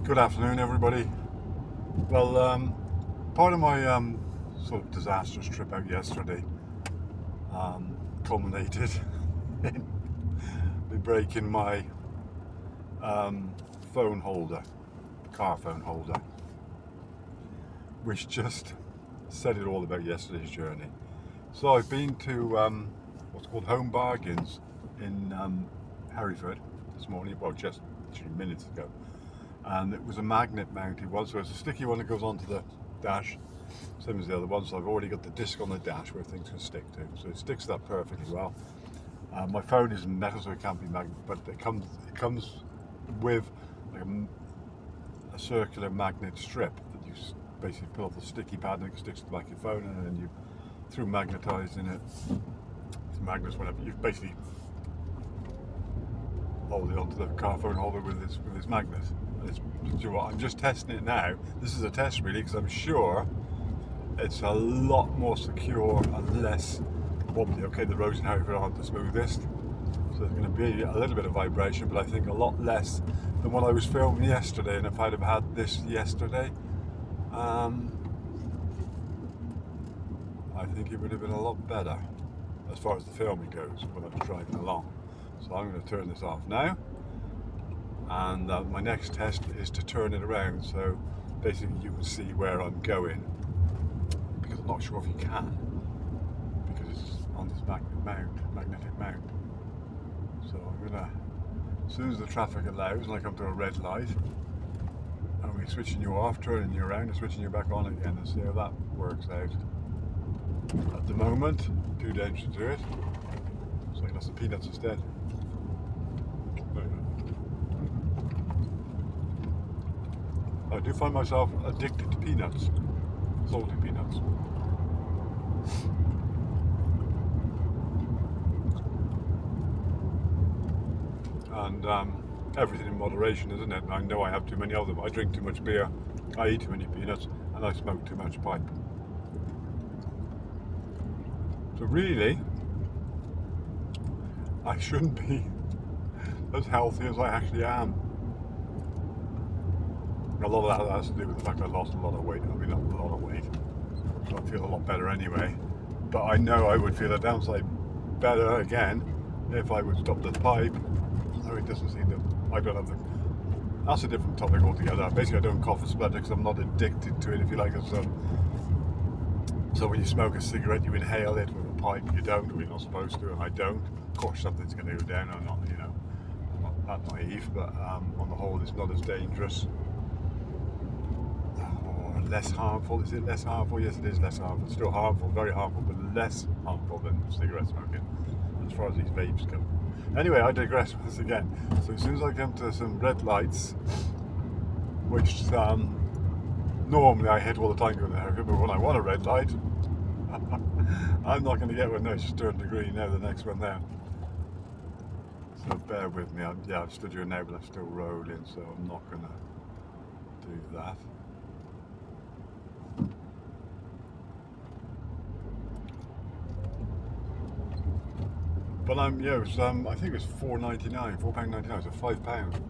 Good afternoon, everybody. Well, part of my sort of disastrous trip out yesterday culminated in me breaking my phone holder, car phone holder, which just said it all about yesterday's journey. So I've been to what's called Home Bargains in Hereford this morning, well, just 2 minutes ago. And it was a magnet mounted one, so it's a sticky one that goes onto the dash, same as the other one. So I've already got the disc on the dash where things can stick to, so it sticks that perfectly well. My phone is metal, so it can't be magnet, but it comes with like a circular magnet strip that you basically pull off the sticky pad and it sticks to the back of your phone, and then you, through magnetizing it, the magnets, whatever, you basically hold it onto the car phone holder with this magnet. I'm just testing it now. This is a test really, because I'm sure it's a lot more secure and less wobbly. Okay, the roads in Hereford aren't the smoothest, so there's going to be a little bit of vibration, but I think a lot less than when I was filming yesterday. And if I'd have had this yesterday, I think it would have been a lot better as far as the filming goes when I was driving along. So I'm going to turn this off now, and my next test is to turn it around so basically you can see where I'm going, because I'm not sure if you can, because it's on this magnetic mount. So I'm gonna, as soon as the traffic allows and I come to a red light, and we're switching you off, turning you around and switching you back on again, and see how that works out. At the moment, too dangerous to do it, so I can have some peanuts instead. I do find myself addicted to peanuts, salty peanuts. And everything in moderation, isn't it? And I know I have too many of them. I drink too much beer, I eat too many peanuts, and I smoke too much pipe. So really, I shouldn't be as healthy as I actually am. A lot of that has to do with the fact I lost a lot of weight. I mean, not a lot of weight, so I feel a lot better anyway. But I know I would feel a downside better again if I would stop the pipe. No, it doesn't seem to. I don't have the. That's a different topic altogether. Basically, I don't cough and splutter because I'm not addicted to it, if you like. So when you smoke a cigarette, you inhale it. With a pipe, you don't, or you're not supposed to, and I don't. Of course, something's going to go down. I'm not, I'm not that naive, but on the whole, it's not as dangerous. Or less harmful. Is it less harmful? Yes, it is less harmful. It's still harmful, very harmful, but less harmful than cigarette smoking, as far as these vapes go. Anyway, I digress once again. So as soon as I come to some red lights, which normally I hit all the time going there, but when I want a red light, I'm not going to get one now. It's just turned to green now, the next one there. So bear with me. I've stood here now, but I'm still rolling, so I'm not going to do that. But I think it was £4.99, £4.99, so £5.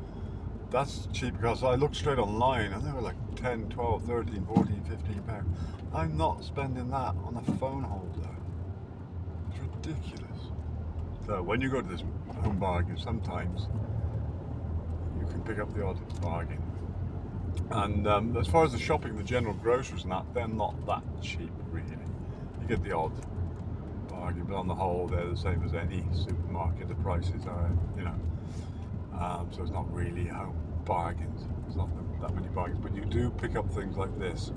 That's cheap, because I looked straight online and they were like 10, 12, 13, 14, 15 pounds. I'm not spending that on a phone holder. It's ridiculous. So when you go to this Home Bargain, sometimes you can pick up the odd bargain. And as far as the shopping, the general groceries and that, they're not that cheap really. You get the odd bargain, but on the whole they're the same as any supermarket. The prices are, so it's not really home bargains. It's not that many bargains, but you do pick up things like this.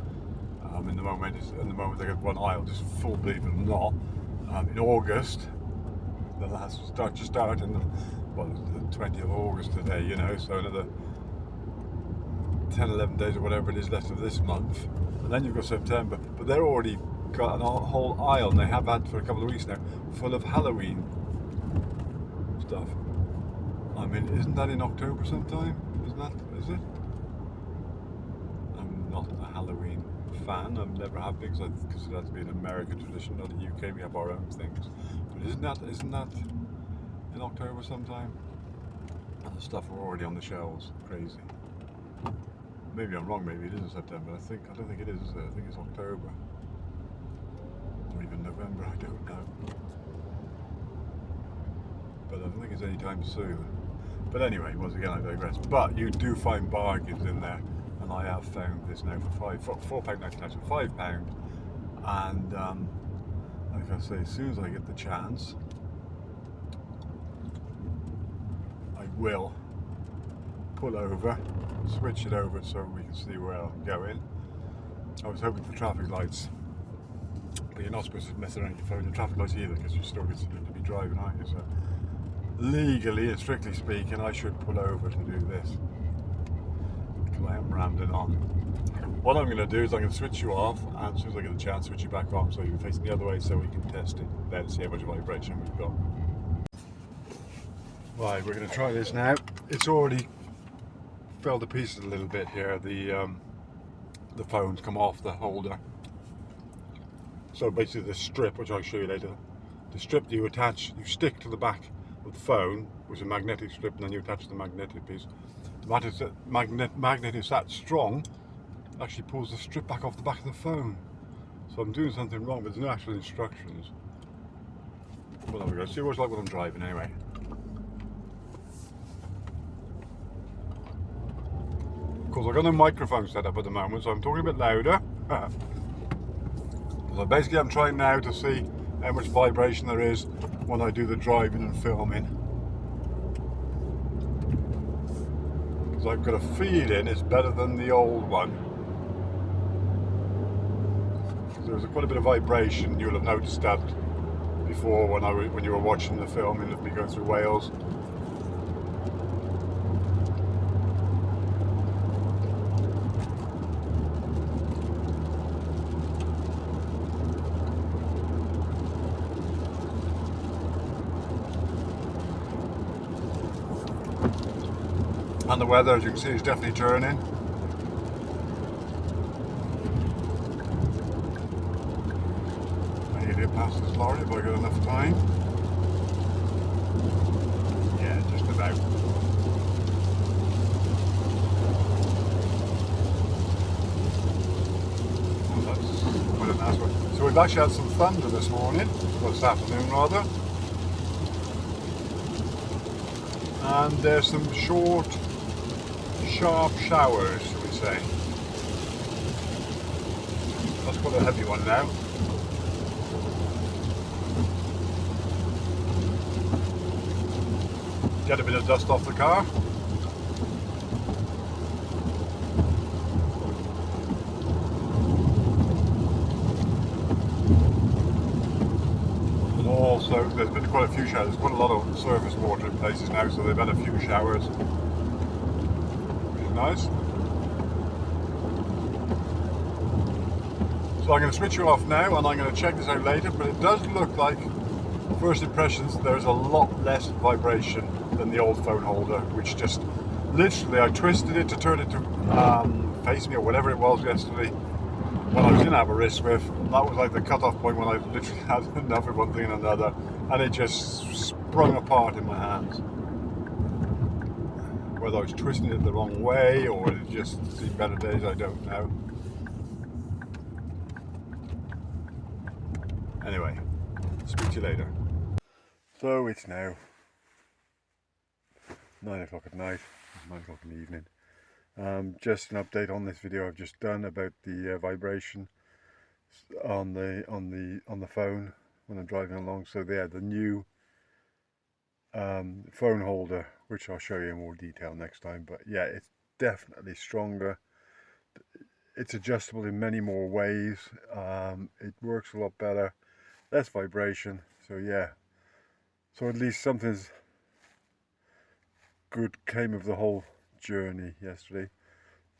In the moment they get one aisle just full, believe it or not. In August, that'll have to start in the 20th of August today, so another 10, 11 days or whatever it is left of this month, and then you've got September. But they're already got a whole aisle, and they have had for a couple of weeks now, full of Halloween stuff. I mean, isn't that in October sometime? Is it? I'm not a Halloween fan. I've never have been, because it has to be an American tradition, not the UK. We have our own things. But isn't that in October sometime? And the stuff are already on the shelves. Crazy. maybe I'm wrong, maybe it is in September. I don't think it is it? I think it's October. Or even November, I don't know. But I don't think it's any time soon. But anyway, once again I digress. But you do find bargains in there, and I have found this now for £4.99, so £5. And like I say, as soon as I get the chance, I will pull over, switch it over so we can see where I'm going. I was hoping for traffic lights, but you're not supposed to mess around your phone with traffic lights either, because you're still considered to be driving, aren't you? So legally and strictly speaking, I should pull over to do this, because I am rambling on. What I'm going to do is I'm going to switch you off, and as soon as I get the chance, switch you back on so you're facing the other way, so we can test it, then see how much vibration we've got. Right, we're going to try this now. It's already fell to pieces a little bit here. The phone's come off the holder. So basically the strip, which I'll show you later, the strip that you attach, you stick to the back of the phone, which is a magnetic strip, and then you attach the magnetic piece. The magnet is that strong, actually pulls the strip back off the back of the phone. So I'm doing something wrong, but there's no actual instructions. Well, there we go. See what it's like when I'm driving anyway. Of course, I've got no microphone set up at the moment, so I'm talking a bit louder. So basically I'm trying now to see how much vibration there is when I do the driving and filming. Because I've got a feeling it's better than the old one. There was quite a bit of vibration. You'll have noticed that before when you were watching the filming of me going through Wales. And the weather, as you can see, is definitely turning. I need to get past this lorry if I got enough time. Yeah, just about. Oh, that's quite a nice one. So we've actually had some thunder this morning, well this afternoon rather. And there's some short, sharp showers, shall we say. That's quite a heavy one now. Get a bit of dust off the car. And also, there's been quite a few showers. There's quite a lot of surface water in places now, so they've had a few showers. Which is nice. So I'm going to switch you off now, and I'm going to check this out later, but it does look like, first impressions, there's a lot less vibration than the old phone holder, which just literally I twisted it to turn it to face me or whatever it was yesterday when I was in Aberystwyth. That was like the cut-off point when I literally had enough of one thing and another, and it just sprung apart in my hands. Whether I was twisting it the wrong way or it just seen better days, I don't know. Anyway, speak to you later. So it's now 9 o'clock at night, 9 o'clock in the evening. Just an update on this video I've just done about the vibration on the phone when I'm driving along. So there, the new phone holder, which I'll show you in more detail next time. But yeah, it's definitely stronger. It's adjustable in many more ways. It works a lot better, less vibration. So yeah, so at least something's good came of the whole journey yesterday.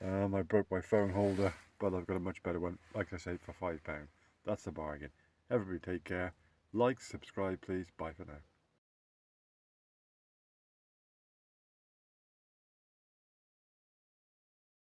I broke my phone holder, but I've got a much better one, like I said, for £5. That's a bargain. Everybody take care. Like, subscribe please. Bye for now.